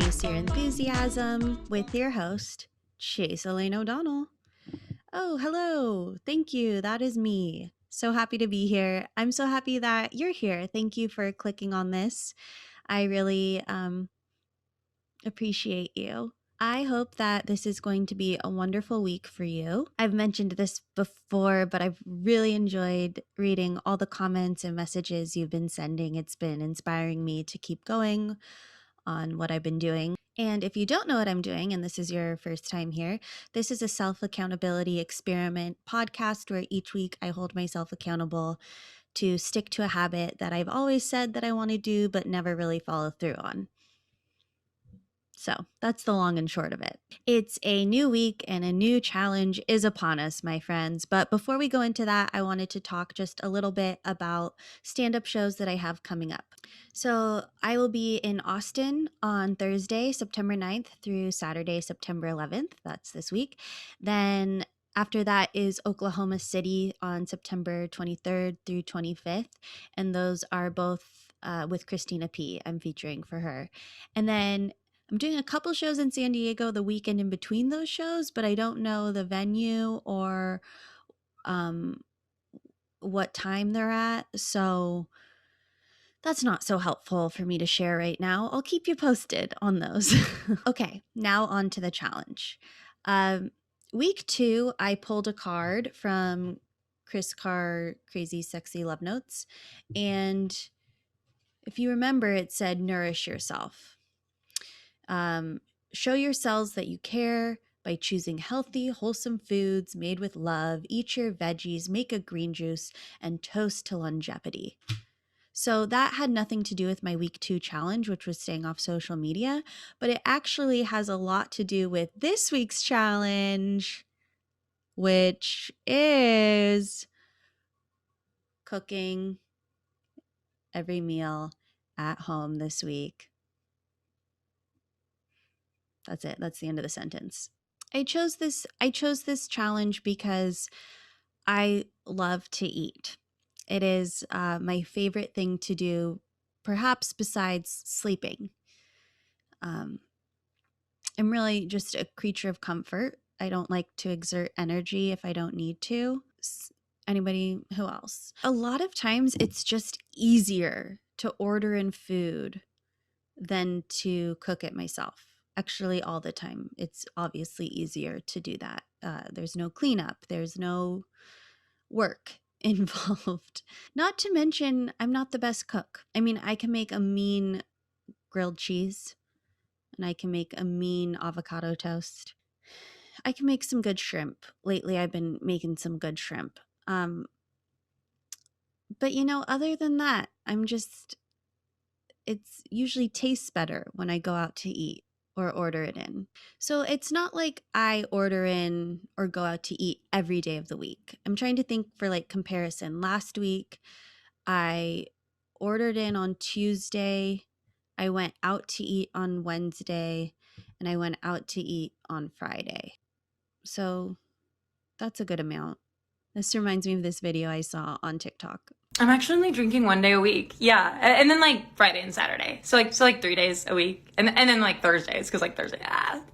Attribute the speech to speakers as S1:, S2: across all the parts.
S1: Introduce your enthusiasm with your host, Chase Elaine O'Donnell. Oh, hello. Thank you. That is me. So happy to be here. I'm so happy that you're here. Thank you for clicking on this. I really appreciate you. I hope that this is going to be a wonderful week for you. I've mentioned this before, but I've really enjoyed reading all the comments and messages you've been sending. It's been inspiring me to keep going on what I've been doing. And if you don't know what I'm doing, and this is your first time here, this is a self-accountability experiment podcast where each week I hold myself accountable to stick to a habit that I've always said that I want to do, but never really follow through on. So that's the long and short of it. It's a new week and a new challenge is upon us, my friends. But before we go into that, I wanted to talk just a little bit about stand-up shows that I have coming up. So I will be in Austin on Thursday, September 9th through Saturday, September 11th. That's this week. Then after that is Oklahoma City on September 23rd through 25th. And those are both with Christina P. I'm featuring for her. And then I'm doing a couple shows in San Diego the weekend in between those shows, but I don't know the venue or what time they're at. So that's not so helpful for me to share right now. I'll keep you posted on those. Okay, now on to the challenge. Week 2, I pulled a card from Chris Carr, Crazy Sexy Love Notes. And if you remember, it said, nourish yourself. Show yourselves that you care by choosing healthy, wholesome foods made with love. Eat your veggies, make a green juice, and toast to longevity. So that had nothing to do with my week 2 challenge, which was staying off social media, but it actually has a lot to do with this week's challenge, which is cooking every meal at home this week. That's it. That's the end of the sentence. I chose this challenge because I love to eat. It is my favorite thing to do, perhaps besides sleeping. I'm really just a creature of comfort. I don't like to exert energy if I don't need to. Anybody who else? A lot of times it's just easier to order in food than to cook it myself. Actually, all the time. It's obviously easier to do that. There's no cleanup. There's no work involved. Not to mention, I'm not the best cook. I mean, I can make a mean grilled cheese, and I can make a mean avocado toast. I can make some good shrimp. Lately, I've been making some good shrimp. But other than that, it's usually tastes better when I go out to eat or order it in. So it's not like I order in or go out to eat every day of the week. I'm trying to think for like comparison. Last week, I ordered in on Tuesday. I went out to eat on Wednesday, and I went out to eat on Friday. So that's a good amount. This reminds me of this video I saw on TikTok.
S2: I'm actually only drinking 1 day a week. Yeah. And then like Friday and Saturday. So like 3 days a week. And then like Thursdays, cause like Thursday,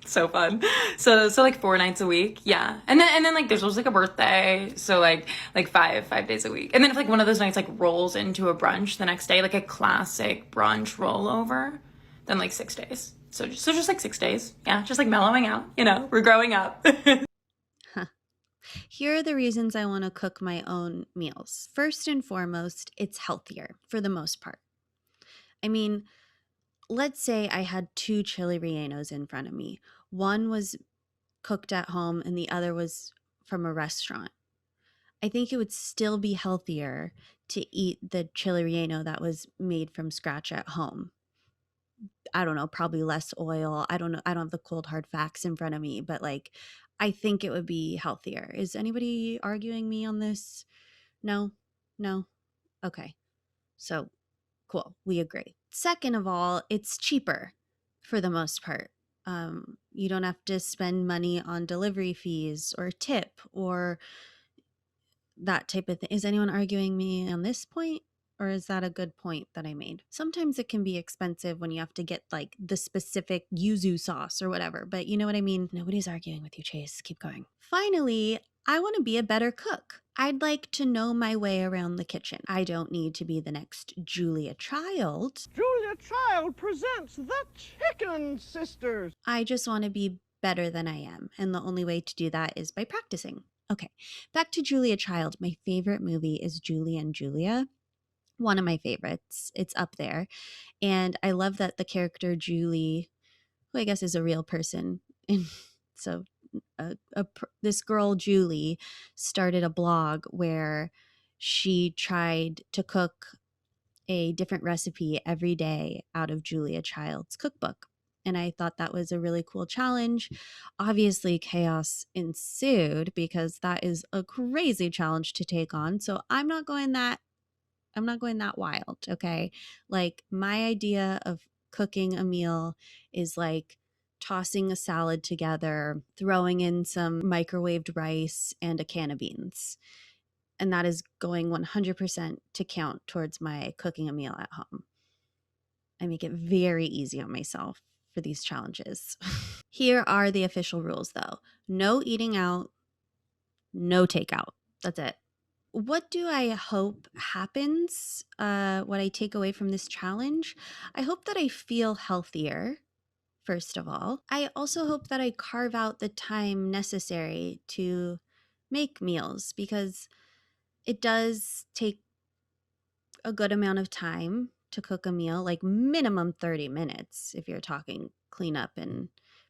S2: so fun. So like 4 nights a week. Yeah. And then like there's always like a birthday. So like 5 days a week. And then if like one of those nights like rolls into a brunch the next day, like a classic brunch rollover, then like 6 days. So just like 6 days. Yeah. Just like mellowing out, we're growing up.
S1: Here are the reasons I want to cook my own meals. First and foremost, it's healthier for the most part. I mean, let's say I had 2 chili rellenos in front of me. One was cooked at home and the other was from a restaurant. I think it would still be healthier to eat the chili relleno that was made from scratch at home. I don't know, probably less oil. I don't know. I don't have the cold hard facts in front of me, but like, I think it would be healthier. Is anybody arguing me on this? No? Okay. So cool. We agree. Second of all, it's cheaper for the most part. You don't have to spend money on delivery fees or tip or that type of thing. Is anyone arguing me on this point? Or is that a good point that I made? Sometimes it can be expensive when you have to get like the specific yuzu sauce or whatever, but you know what I mean? Nobody's arguing with you, Chase. Keep going. Finally, I want to be a better cook. I'd like to know my way around the kitchen. I don't need to be the next Julia Child.
S3: Julia Child presents the Chicken Sisters.
S1: I just want to be better than I am, and the only way to do that is by practicing. Okay, back to Julia Child. My favorite movie is Julie and Julia. One of my favorites. It's up there. And I love that the character Julie, who I guess is a real person, and so this girl Julie started a blog where she tried to cook a different recipe every day out of Julia Child's cookbook. And I thought that was a really cool challenge. Obviously, chaos ensued because that is a crazy challenge to take on. So I'm not going that wild, okay? Like my idea of cooking a meal is like tossing a salad together, throwing in some microwaved rice and a can of beans. And that is going 100% to count towards my cooking a meal at home. I make it very easy on myself for these challenges. Here are the official rules though. No eating out, no takeout. That's it. What do I hope happens? What I take away from this challenge? I hope that I feel healthier, first of all. I also hope that I carve out the time necessary to make meals because it does take a good amount of time to cook a meal, like minimum 30 minutes if you're talking cleanup and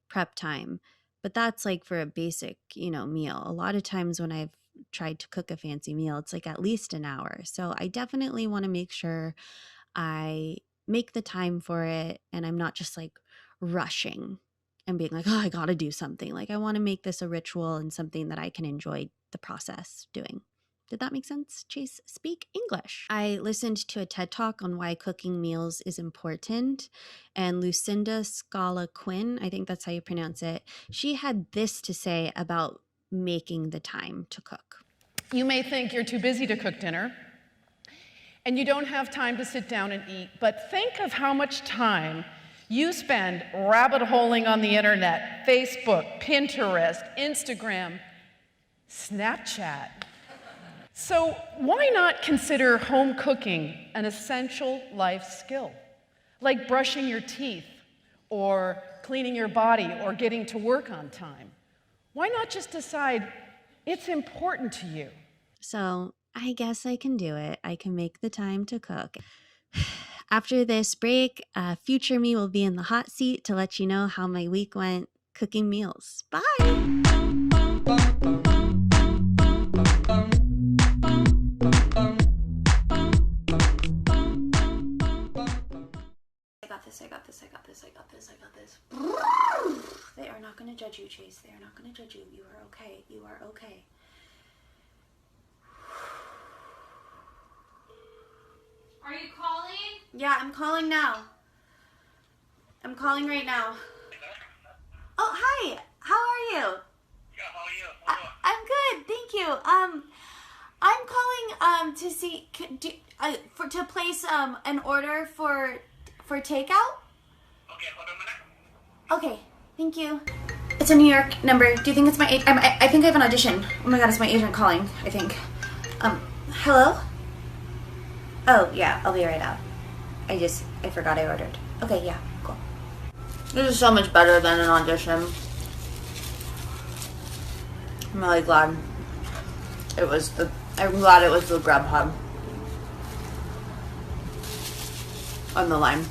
S1: prep time. But that's like for a basic, meal. A lot of times when I've tried to cook a fancy meal, it's like at least an hour. So I definitely want to make sure I make the time for it and I'm not just like rushing and being like, oh, I got to do something. Like I want to make this a ritual and something that I can enjoy the process doing. Did that make sense? Chase, speak English. I listened to a TED Talk on why cooking meals is important, and Lucinda Scala Quinn, I think that's how you pronounce it, she had this to say about making the time to cook.
S4: You may think you're too busy to cook dinner, and you don't have time to sit down and eat, but think of how much time you spend rabbit-holing on the internet, Facebook, Pinterest, Instagram, Snapchat. So why not consider home cooking an essential life skill, like brushing your teeth or cleaning your body or getting to work on time? Why not just decide it's important to you?
S1: So I guess I can do it. I can make the time to cook. After this break, future me will be in the hot seat to let you know how my week went cooking meals. Bye! I got this. They are not going to judge you, Chase. They are not going to judge you. You are okay. You are okay.
S2: Are you calling?
S1: Yeah, I'm calling now. I'm calling right now. Oh, hi. How are you?
S3: Yeah, how are you?
S1: I'm good. Thank you. I'm calling to see to place an order for takeout.
S3: Okay, hold on a minute.
S1: Okay, thank you. It's a New York number. Do you think it's my agent? I think I have an audition. Oh my god, it's my agent calling, I think. Hello? Oh, yeah, I'll be right out. I forgot I ordered. Okay, yeah, cool. This is so much better than an audition. I'm really glad it was the Grubhub on the line.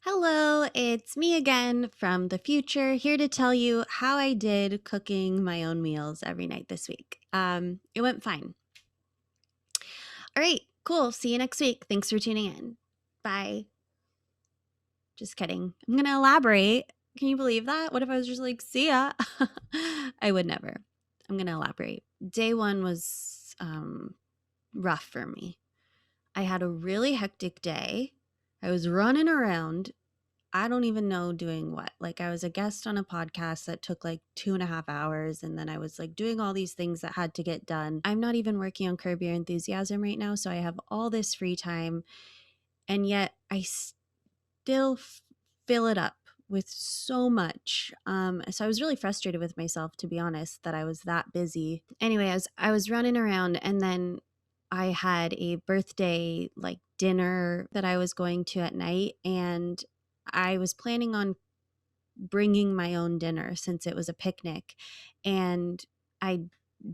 S1: Hello, it's me again from the future, here to tell you how I did cooking my own meals every night this week. It went fine. All right, cool. See you next week. Thanks for tuning in. Bye. Just kidding. I'm going to elaborate. Can you believe that? What if I was just like, see ya? I would never. I'm going to elaborate. Day one was rough for me. I had a really hectic day. I was running around. I don't even know doing what. Like, I was a guest on a podcast that took like 2.5 hours, and then I was like doing all these things that had to get done. I'm not even working on Curb Your Enthusiasm right now, so I have all this free time, and yet I still fill it up with so much. So I was really frustrated with myself, to be honest, that I was that busy. Anyway, I was running around, and then I had a birthday like dinner that I was going to at night, and I was planning on bringing my own dinner since it was a picnic, and I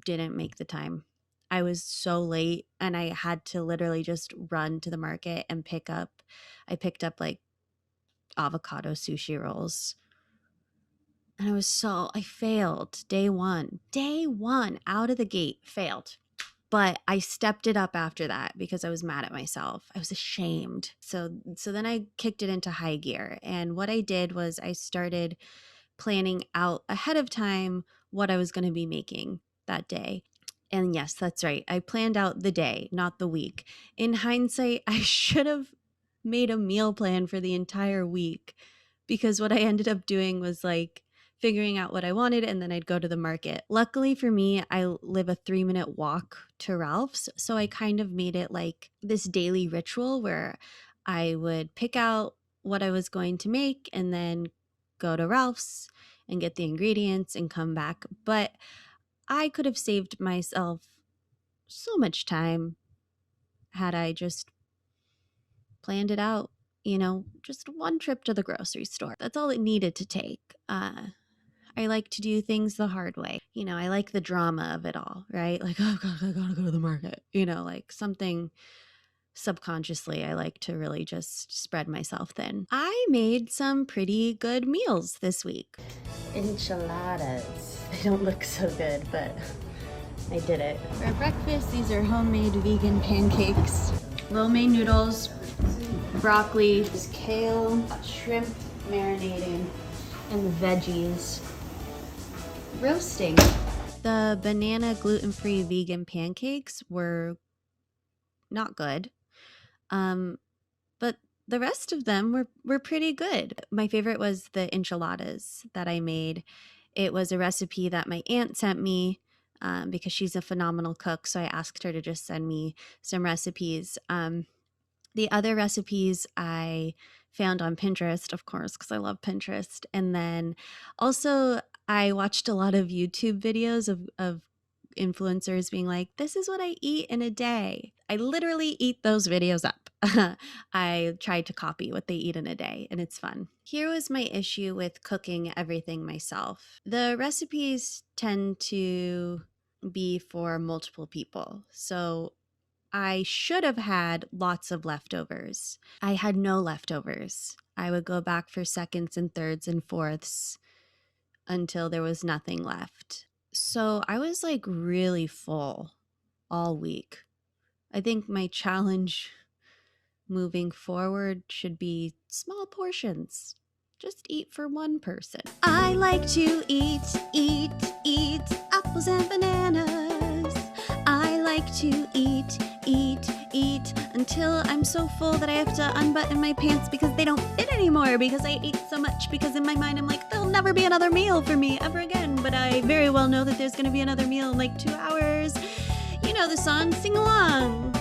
S1: didn't make the time. I was so late, and I had to literally just run to the market and I picked up like avocado sushi rolls. And I failed day one out of the gate, failed. But I stepped it up after that because I was mad at myself. I was ashamed. So then I kicked it into high gear. And what I did was I started planning out ahead of time what I was going to be making that day. And yes, that's right. I planned out the day, not the week. In hindsight, I should have made a meal plan for the entire week, because what I ended up doing was like figuring out what I wanted, and then I'd go to the market. Luckily for me, I live a 3-minute walk to Ralph's. So I kind of made it like this daily ritual where I would pick out what I was going to make and then go to Ralph's and get the ingredients and come back. But I could have saved myself so much time had I just planned it out, just one trip to the grocery store. That's all it needed to take. I like to do things the hard way. I like the drama of it all, right? Like, oh, God, I gotta go to the market. Like something subconsciously, I like to really just spread myself thin. I made some pretty good meals this week. Enchiladas. They don't look so good, but I did it. For breakfast, these are homemade vegan pancakes. Lo mein noodles, broccoli, kale, shrimp marinating, and veggies roasting. The banana gluten-free vegan pancakes were not good, but the rest of them were pretty good. My favorite was the enchiladas that I made. It was a recipe that my aunt sent me because she's a phenomenal cook, so I asked her to just send me some recipes. The other recipes I found on Pinterest, of course, because I love Pinterest. And then also I watched a lot of YouTube videos of influencers being like, this is what I eat in a day. I literally eat those videos up. I tried to copy what they eat in a day, and it's fun. Here was my issue with cooking everything myself. The recipes tend to be for multiple people. So I should have had lots of leftovers. I had no leftovers. I would go back for seconds and thirds and fourths until there was nothing left. So I was like really full all week. I think my challenge moving forward should be small portions. Just eat for one person. I like to eat apples and bananas. I like to eat until I'm so full that I have to unbutton my pants because they don't fit anymore because I ate so much. Because in my mind, I'm like, there'll never be another meal for me ever again. But I very well know that there's going to be another meal in like 2 hours. You know the song, sing along.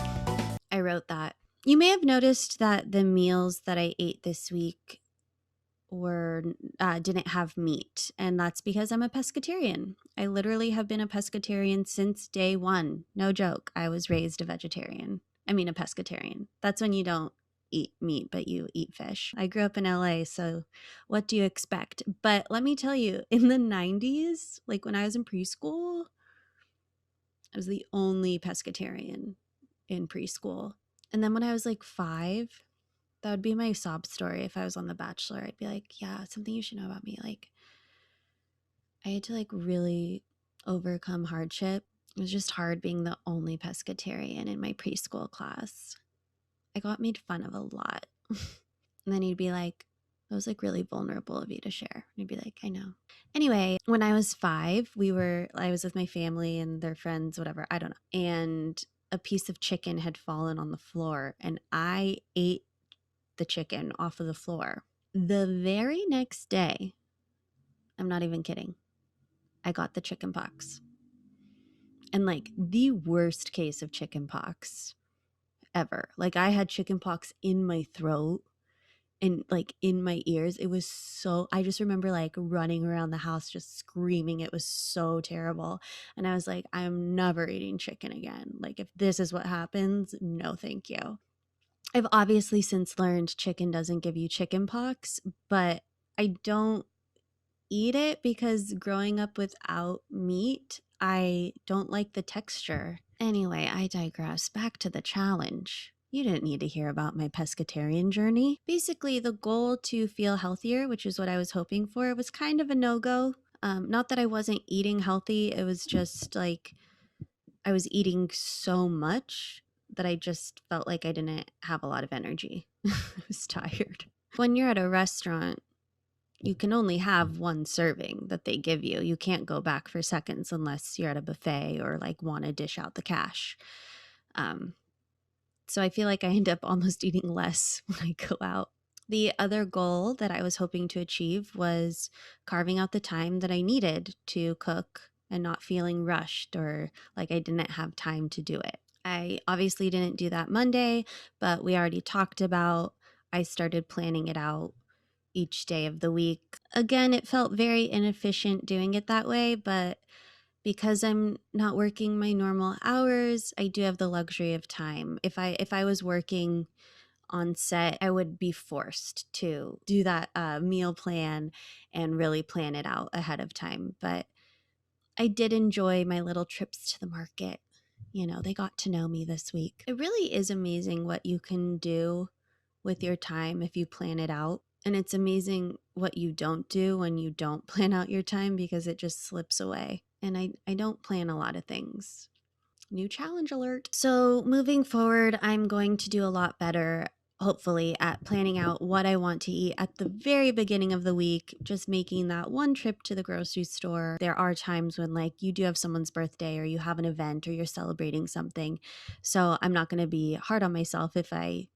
S1: I wrote that. You may have noticed that the meals that I ate this week didn't have meat, and that's because I'm a pescatarian. I literally have been a pescatarian since day one. No joke. I was raised a pescatarian. That's when you don't eat meat, but you eat fish. I grew up in LA, so what do you expect? But let me tell you, in the 90s, like when I was in preschool, I was the only pescatarian in preschool. And then when I was like 5, that would be my sob story. If I was on The Bachelor, I'd be like, yeah, something you should know about me. Like, I had to like really overcome hardship. It was just hard being the only pescatarian in my preschool class. I got made fun of a lot. And then he'd be like, that was like really vulnerable of you to share. And I'd be like, I know. Anyway, when I was 5, I was with my family and their friends, whatever, I don't know. And a piece of chicken had fallen on the floor, and I ate the chicken off of the floor. The very next day, I'm not even kidding, I got the chicken pox. And like the worst case of chicken pox ever. Like I had chicken pox in my throat and like in my ears. It was so, I just remember like running around the house just screaming. It was so terrible. And I was like, I'm never eating chicken again. Like if this is what happens, no thank you. I've obviously since learned chicken doesn't give you chicken pox, but I don't eat it because growing up without meat, I don't like the texture. Anyway, I digress. Back to the challenge. You didn't need to hear about my pescatarian journey. Basically, the goal to feel healthier, which is what I was hoping for, was kind of a no go. Not that I wasn't eating healthy, it was just like I was eating so much that I just felt like I didn't have a lot of energy. I was tired. When you're at a restaurant, you can only have one serving that they give you. You can't go back for seconds unless you're at a buffet or like want to dish out the cash. So I feel like I end up almost eating less when I go out. The other goal that I was hoping to achieve was carving out the time that I needed to cook and not feeling rushed or like I didn't have time to do it. I obviously didn't do that Monday, but we already talked about I started planning it out each day of the week. Again, it felt very inefficient doing it that way, but because I'm not working my normal hours, I do have the luxury of time. If I was working on set, I would be forced to do that meal plan and really plan it out ahead of time. But I did enjoy my little trips to the market. You know, they got to know me this week. It really is amazing what you can do with your time if you plan it out. And it's amazing what you don't do when you don't plan out your time because it just slips away. And I don't plan a lot of things. New challenge alert. So moving forward, I'm going to do a lot better, hopefully, at planning out what I want to eat at the very beginning of the week, just making that one trip to the grocery store. There are times when like you do have someone's birthday or you have an event or you're celebrating something. So I'm not going to be hard on myself if I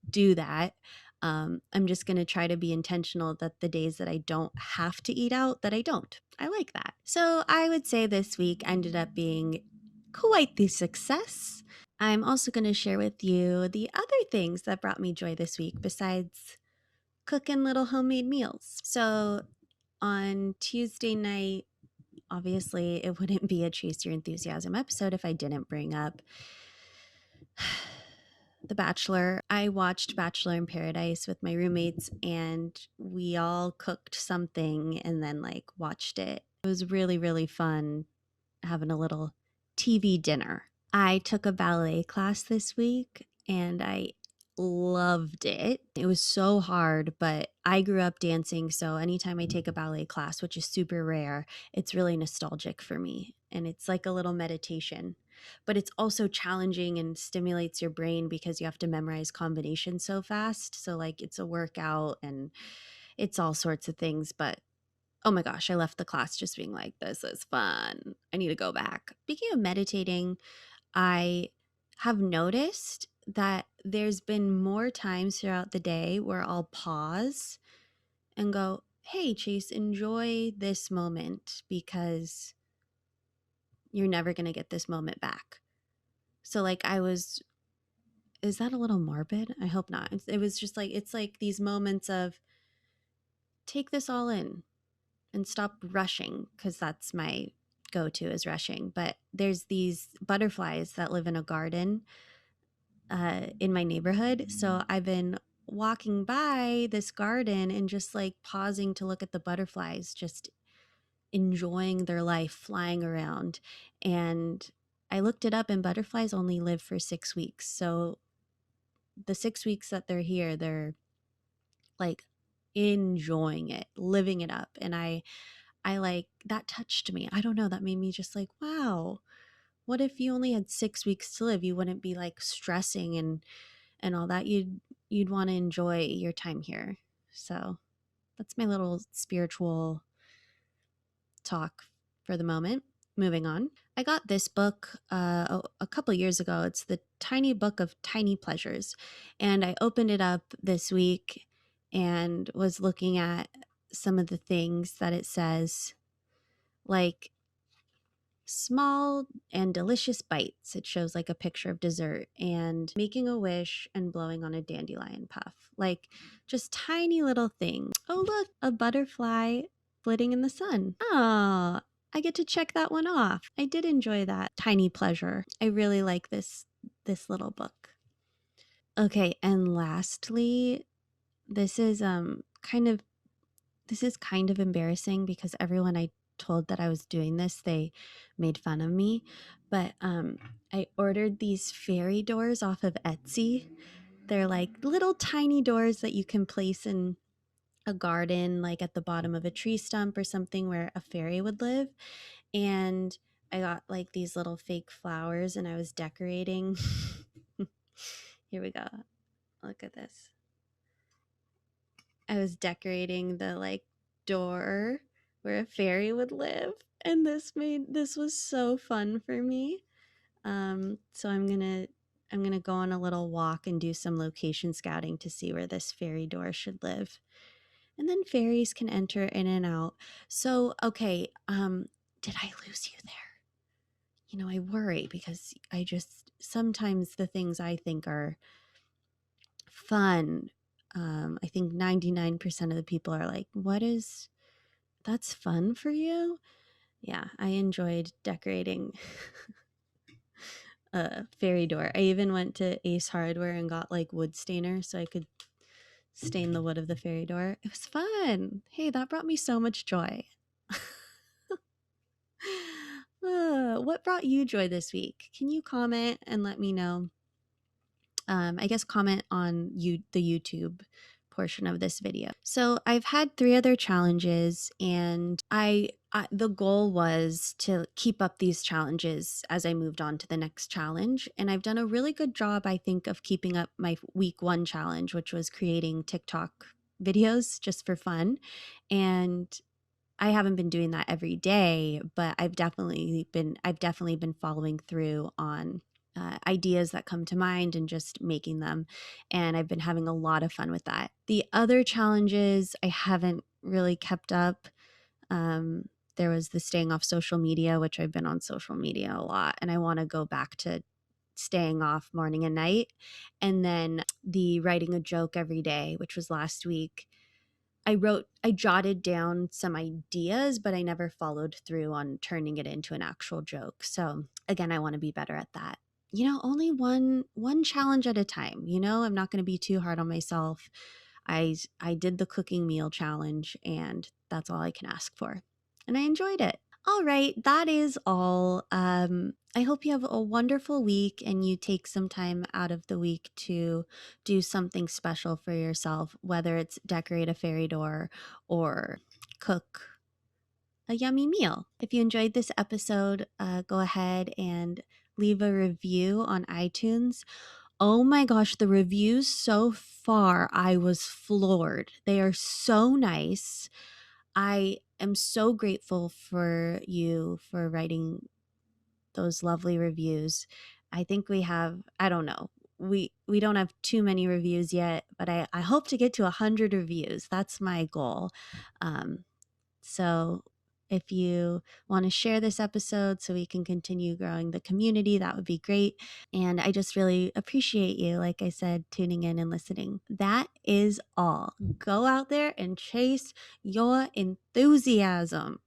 S1: do that. I'm just going to try to be intentional that the days that I don't have to eat out, that I don't. I like that. So I would say this week ended up being quite the success. I'm also going to share with you the other things that brought me joy this week besides cooking little homemade meals. So on Tuesday night, obviously, it wouldn't be a Chase Your Enthusiasm episode if I didn't bring up The Bachelor. I watched Bachelor in Paradise with my roommates and we all cooked something and then like watched it. It was really, really fun having a little TV dinner. I took a ballet class this week and I loved it. It was so hard, but I grew up dancing. So anytime I take a ballet class, which is super rare, it's really nostalgic for me. And it's like a little meditation. But it's also challenging and stimulates your brain because you have to memorize combinations so fast. So, like, it's a workout and it's all sorts of things. But oh my gosh, I left the class just being like, this is fun. I need to go back. Speaking of meditating, I have noticed that there's been more times throughout the day where I'll pause and go, hey, Chase, enjoy this moment because you're never going to get this moment back. So, like, is that a little morbid? I hope not. It was just like, it's like these moments of take this all in and stop rushing because that's my go to is rushing. But there's these butterflies that live in a garden in my neighborhood. So I've been walking by this garden and just like pausing to look at the butterflies, just enjoying their life flying around. And I looked it up and butterflies only live for 6 weeks. So the 6 weeks that they're here, they're like enjoying it, living it up. And I like that touched me. I don't know, that made me just like, wow, what if you only had 6 weeks to live? You wouldn't be like stressing and all that. You'd want to enjoy your time here. So that's my little spiritual talk for the moment. moving on. I got this book a couple years ago. It's The Tiny Book of Tiny Pleasures. And I opened it up this week and was looking at some of the things that it says, like small and delicious bites. It shows like a picture of dessert and making a wish and blowing on a dandelion puff. Like just tiny little things. Oh, look, a butterfly flitting in the sun. Oh, I get to check that one off. I did enjoy that tiny pleasure. I really like this little book. Okay, and lastly, this is kind of embarrassing because everyone I told that I was doing this, they made fun of me. But I ordered these fairy doors off of Etsy. They're like little tiny doors that you can place in a garden, like at the bottom of a tree stump or something where a fairy would live. And I got like these little fake flowers and I was decorating. Here we go. Look at this. I was decorating the like door where a fairy would live, and this was so fun for me. So I'm gonna go on a little walk and do some location scouting to see where this fairy door should live. And then fairies can enter in and out. So okay, did I lose you there? You know, I worry because I just sometimes the things I think are fun, I think 99% of the people are like, that's fun for you? Yeah, I enjoyed decorating a fairy door. I even went to Ace Hardware and got like wood stainer so I could stain the wood of the fairy door. It was fun. Hey, that brought me so much joy. What brought you joy this week? Can you comment and let me know? I guess comment on the YouTube portion of this video. So I've had 3 other challenges, and I the goal was to keep up these challenges as I moved on to the next challenge, and I've done a really good job, I think, of keeping up my week 1 challenge, which was creating TikTok videos just for fun. And I haven't been doing that every day, but I've definitely been following through on ideas that come to mind and just making them. And I've been having a lot of fun with that. The other challenges I haven't really kept up. There was the staying off social media, which I've been on social media a lot, and I want to go back to staying off morning and night. And then the writing a joke every day, which was last week. I jotted down some ideas, but I never followed through on turning it into an actual joke. So again, I want to be better at that. You know, only one challenge at a time. You know, I'm not going to be too hard on myself. I did the cooking meal challenge, and that's all I can ask for. And I enjoyed it. All right, that is all. I hope you have a wonderful week and you take some time out of the week to do something special for yourself, whether it's decorate a fairy door or cook a yummy meal. If you enjoyed this episode, go ahead and leave a review on iTunes. Oh my gosh, the reviews so far, I was floored. They are so nice. I am so grateful for you for writing those lovely reviews. I think we have, I don't know, we don't have too many reviews yet, but I hope to get to 100 reviews. That's my goal. So if you want to share this episode so we can continue growing the community, that would be great. And I just really appreciate you, like I said, tuning in and listening. That is all. Go out there and chase your enthusiasm.